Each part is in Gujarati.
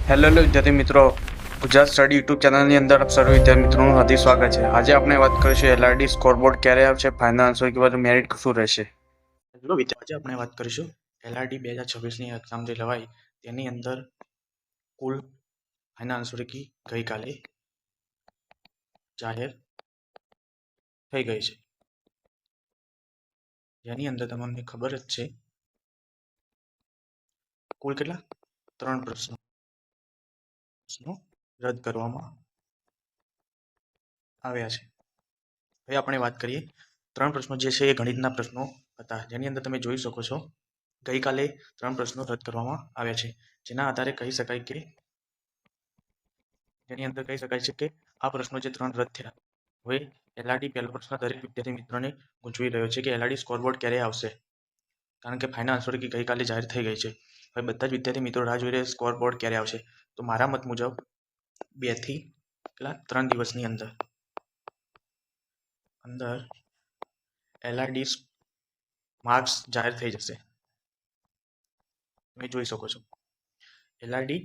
હેલો વિદ્યાર્થી મિત્રો, ગુજરાત સ્ટડી યુટ્યુબ ચેનલની અંદર આપ સર્વ વિદ્યાર્થી મિત્રોનું હાર્દિક સ્વાગત છે. આજે આપણે વાત કરીશું એલઆરડી સ્કોરબોર્ડ ક્યારે આવશે, ફાઇનલ આન્સર કે બધું મેરિટ શું રહેશે. આજે આપણે વાત કરીશું એલઆરડી 2026ની એક્ઝામ જે લેવાઈ તેની અંદર કુલ ફાઇનલ આન્સર કી ગઈકાલે જાહેર થઈ ગઈ છે, જેની અંદર તમને ખબર જ છે કુલ કેટલા 3 પ્રશ્નો રદ કરવામાં આવ્યા છે. હવે આપણે વાત કરીએ 3 પ્રશ્નો જે છે એ ગણિતના પ્રશ્નો હતા, જેની અંદર તમે જોઈ શકો છો ગઈકાલે 3 પ્રશ્નો રદ કરવામાં આવ્યા છે, જેના આધારે કહી શકાય કે આ પ્રશ્નો જે 3 રદ થયા. હવે એલઆરડી પહેલો પ્રશ્ન દરેક વિદ્યાર્થી મિત્રોને ગૂંચવી રહ્યો છે કે એલઆરડી સ્કોરબોર્ડ ક્યારે આવશે, કારણ કે ફાઇનલ આન્સર કી ગઈકાલે જાહેર થઈ ગઈ છે. હવે બધા જ વિદ્યાર્થી મિત્રો રાહ જોઈ રહ્યા સ્કોરબોર્ડ ક્યારે આવશે. તો મારા મત મુજબ 2 થી 3 દિવસની અંદર એલઆરડી માર્ક્સ જાહેર થઈ જશે. તમે જોઈ શકો છો એલઆરડી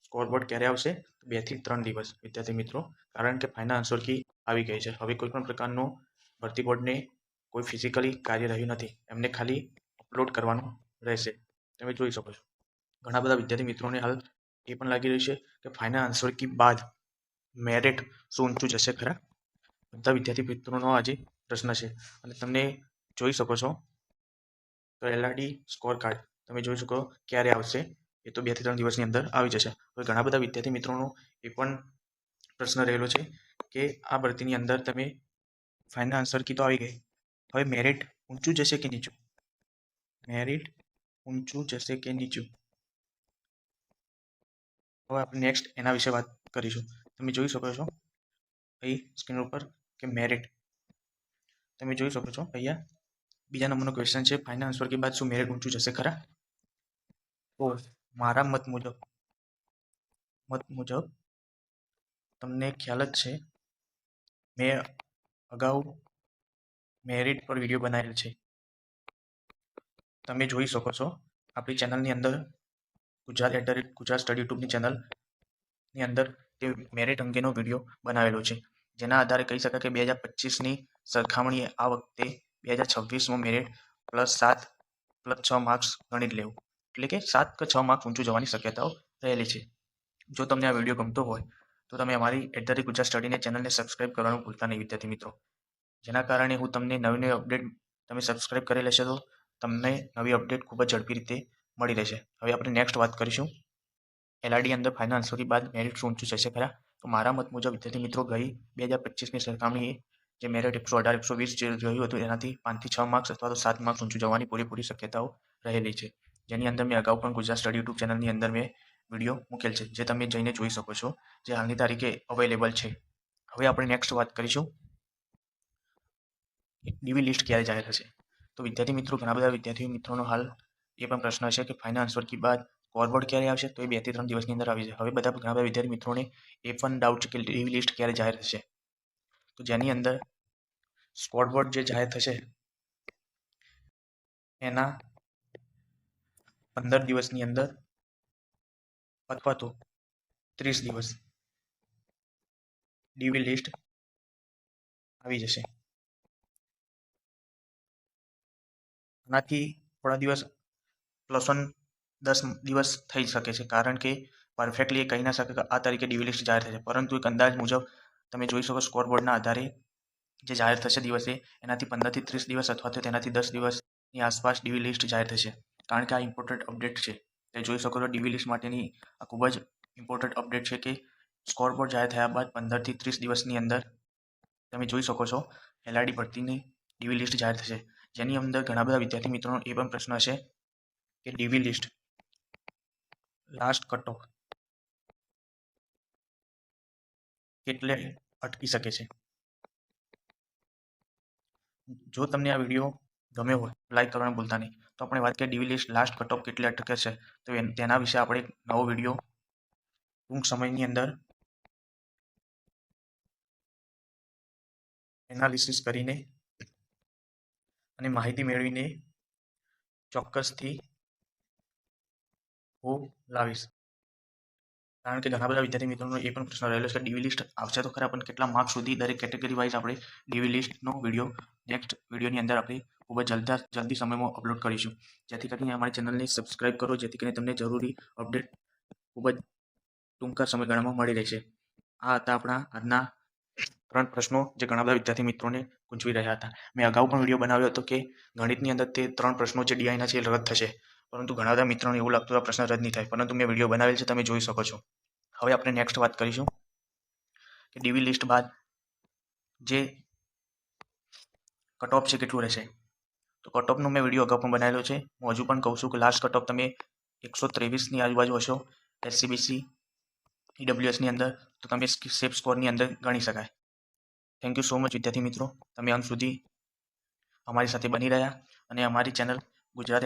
સ્કોરબોર્ડ ક્યારે આવશે, 2 થી 3 દિવસ વિદ્યાર્થી મિત્રો, કારણ કે ફાઇનલ આન્સર કી આવી ગઈ છે. હવે કોઈ પણ પ્રકારનો ભરતી બોર્ડને કોઈ ફિઝિકલી કાર્ય રહ્યું નથી, એમને ખાલી અપલોડ કરવાનું રહેશે. તમે જોઈ શકો છો ઘણા બધા વિદ્યાર્થી મિત્રોને હાલ એ પણ લાગી રહ્યું છે કે ફાઇનલ આન્સર કી બાદ મેરિટ શું ઊંચું જશે ખરા. બધા વિદ્યાર્થી મિત્રોનો આજે પ્રશ્ન છે, અને તમને જોઈ શકો છો તો એલઆરડી સ્કોર કાર્ડ તમે જોઈ શકો ક્યારે આવશે, એ તો 2 થી 3 દિવસની અંદર આવી જશે. હવે ઘણા બધા વિદ્યાર્થી મિત્રોનો એ પણ પ્રશ્ન રહેલો છે કે આ ભરતીની અંદર તમે ફાઇનલ આન્સર કી તો આવી ગઈ, હવે મેરિટ ઊંચું જશે કે નીચું, હવે આપણે નેક્સ્ટ એના વિશે વાત કરીશું. તમે જોઈ શકો છો અહીં સ્ક્રીન ઉપર કે મેરિટ તમે જોઈ શકો છો અહીંયા બીજા નંબરનો ક્વેશ્ચન છે, ફાઇનલ આન્સર કે બાદ શું મેરિટ ઊંચું જશે ખરા. તો મારા મત મુજબ તમને ખ્યાલ જ છે, મેં અગાઉ મેરિટ પર વિડીયો બનાવેલ છે, તમે જોઈ શકો છો આપણી ચેનલની અંદર ગુજરાત સ્ટડી યુટ્યુબની ચેનલની અંદર તે મેરિટ અંગેનો વિડીયો બનાવેલો છે, જેના આધારે કહી શકાય કે 2025ની સરખામણીએ આ વખતે 2026માં મેરિટ +7 +6 માર્ક્સ ગણિત લેવું, એટલે કે 7 કે 6 માર્ક્સ ઊંચું જવાની શક્યતાઓ રહેલી છે. જો તમને આ વિડીયો ગમતો હોય તો તમે અમારી ગુજરાત સ્ટડીને ચેનલને સબસ્ક્રાઇબ કરવાનું ભૂલતા નહીં વિદ્યાર્થી મિત્રો, જેના કારણે હું તમને નવી અપડેટ તમે સબસ્ક્રાઇબ કરી લેશો તો તમને નવી અપડેટ ખૂબ જ ઝડપી રીતે મળી રહેશે. હવે આપણે નેક્સ્ટ વાત કરીશું એલઆરડી અંદર ફાઇનલ આન્સર બાદ મેરિટ શું ઊંચું જશે ખરા. તો મારા મત મુજબ વિદ્યાર્થી મિત્રો ગઈ 2025ની સરખામણીએ જે મેરિટ 118 120 જે રહ્યું હતું એનાથી 5 થી 6 માર્ક્સ અથવા તો 7 માર્ક્સ ઊંચું જવાની પૂરેપૂરી શક્યતાઓ રહેલી છે, જેની અંદર મેં અગાઉ પણ ગુજરાત સ્ટડી યુટ્યુબ ચેનલની અંદર મેં વિડીયો મૂકેલ છે, જે તમે જઈને જોઈ શકો છો, જે હાલની તારીખે અવેલેબલ છે. હવે આપણે નેક્સ્ટ વાત કરીશું ડીવી લિસ્ટ ક્યારે જાહેર થશે. તો વિદ્યાર્થી મિત્રો ઘણા બધા વિદ્યાર્થી મિત્રોનો હાલ એ પણ પ્રશ્ન છે કે ફાઇનલ આન્સર કી બાદ સ્કોરબોર્ડ ક્યારે આવશે, તો એ 2 થી 3 દિવસની અંદર આવી જાય. હવે ઘણા બધા વિદ્યાર્થી મિત્રોને એ પણ ડાઉટ છે કે ડીવી લિસ્ટ ક્યારે જાહેર થશે, તો જેની અંદર સ્કોરબોર્ડ જે જાહેર થશે એના 15 દિવસની અંદર અથવા તો 30 દિવસ ડીવી લિસ્ટ આવી જશે. આનાથી થોડા દિવસ +10 દિવસ થઈ શકે છે, કારણ કે પરફેક્ટલી એ કહી ના શકે કે આ તારીખે ડીવી લિસ્ટ જાહેર થશે, પરંતુ એક અંદાજ મુજબ તમે જોઈ શકો સ્કોરબોર્ડના આધારે જે જાહેર થશે દિવસે એનાથી 15 થી 30 દિવસ અથવા તો તેનાથી 10 દિવસની આસપાસ ડીવી લિસ્ટ જાહેર થશે, કારણ કે આ ઇમ્પોર્ટન્ટ અપડેટ છે. તે જોઈ શકો છો ડીવી લિસ્ટ માટેની આ ખૂબ જ ઇમ્પોર્ટન્ટ અપડેટ છે કે સ્કોરબોર્ડ જાહેર થયા બાદ 15 થી 30 દિવસની અંદર તમે જોઈ શકો છો એલઆરડી ભરતીની ડીવી લિસ્ટ જાહેર થશે, જેની અંદર ઘણા બધા વિદ્યાર્થી મિત્રોનો એ પણ પ્રશ્ન હશે કે ડીવી લિસ્ટ લાસ્ટ કટ ઓફ કેટલે અટકી શકે છે. જો તમને આ વિડીયો ગમ્યો હોય લાઈક કરવાનું ભૂલતા નહીં. તો આપણે વાત કરીએ ડીવી લિસ્ટ લાસ્ટ કટ ઓફ કેટલે અટકે છે, તો તેના વિશે આપણે એક નવો વિડીયો ટૂંક સમયની અંદર એનાલિસિસ કરીને અને માહિતી મેળવીને ચોક્કસથી હું લાવીશ. કારણ કે ઘણા બધા વિદ્યાર્થી મિત્રોનો એ પણ પ્રશ્ન રહેલો છે કે ડીવી લિસ્ટ આવશે તો ખરા, પણ કેટલા માર્ક સુધી દરેક કેટેગરી વાઇઝ આપણે ડીવી લિસ્ટનો વિડીયો નેક્સ્ટ વિડીયોની અંદર આપણે ખૂબ જ જલ્દી સમયમાં અપલોડ કરીશું, જેથી કરીને અમારી ચેનલને સબસ્ક્રાઇબ કરો, જેથી કરીને તમને જરૂરી અપડેટ ખૂબ જ ટૂંકા સમયગાળામાં મળી રહેશે. આ હતા આપણા આજના 3 પ્રશ્નો જે ઘણા બધા વિદ્યાર્થી મિત્રોને ગૂંચવી રહ્યા હતા. મેં અગાઉ પણ વિડીયો બનાવ્યો હતો કે ગણિતની અંદર તે 3 પ્રશ્નો જે ડીઆઈના છે એ રદ થશે, પરંતુ ઘણા બધા મિત્રોને એવું લાગતું આ પ્રશ્ન રદ નહીં થાય, પરંતુ મેં વિડીયો બનાવેલ છે, તમે જોઈ શકો છો. હવે આપણે નેક્સ્ટ વાત કરીશું કે ડીવી લિસ્ટ બાદ જે કટ ઓફ છે કેટલું રહેશે. તો કટ ઓફનો મેં વિડીયો અગાઉ પણ બનાવેલો છે. હું હજુ પણ કહું છું કે લાસ્ટ કટ ઓફ તમે 123ની આજુબાજુ હશો એસસીબીસી ઈડબ્લ્યુએસની અંદર, તો તમે સેફ સ્કોરની અંદર ગણી શકાય. થેન્ક યુ સો મચ વિદ્યાર્થી મિત્રો, તમે અંત સુધી અમારી સાથે બની રહ્યા અને અમારી ચેનલ ગુજરાત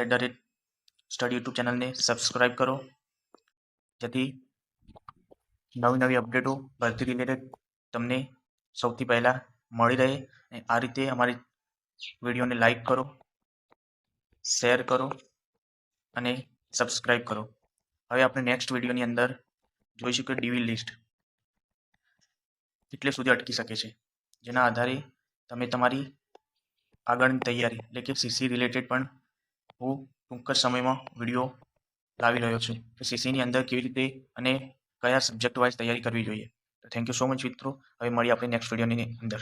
@સ્ટડી યુટ્યુબ ચેનલને સબસ્ક્રાઇબ કરો, જેથી નવી અપડેટો ભરતી રિલેટેડ તમને સૌથી પહેલાં મળી રહે. અને આ રીતે અમારી વિડીયોને લાઈક કરો, શેર કરો અને સબસ્ક્રાઇબ કરો. હવે આપણે નેક્સ્ટ વિડીયોની અંદર જોઈશું કે ડીવી લિસ્ટ કેટલે સુધી અટકી શકે છે, જેના આધારે તમે તમારી આગળની તૈયારી એટલે કે સીસી રિલેટેડ પણ હું ટૂંક જ સમયમાં વિડીયો લાવી રહ્યો છું કે સીસીની અંદર કેવી રીતે અને કયા સબ્જેક્ટ વાઇઝ તૈયારી કરવી જોઈએ. તો થેન્ક યુ સો મચ મિત્રો. હવે મળીએ આપણે નેક્સ્ટ વિડીયોની અંદર.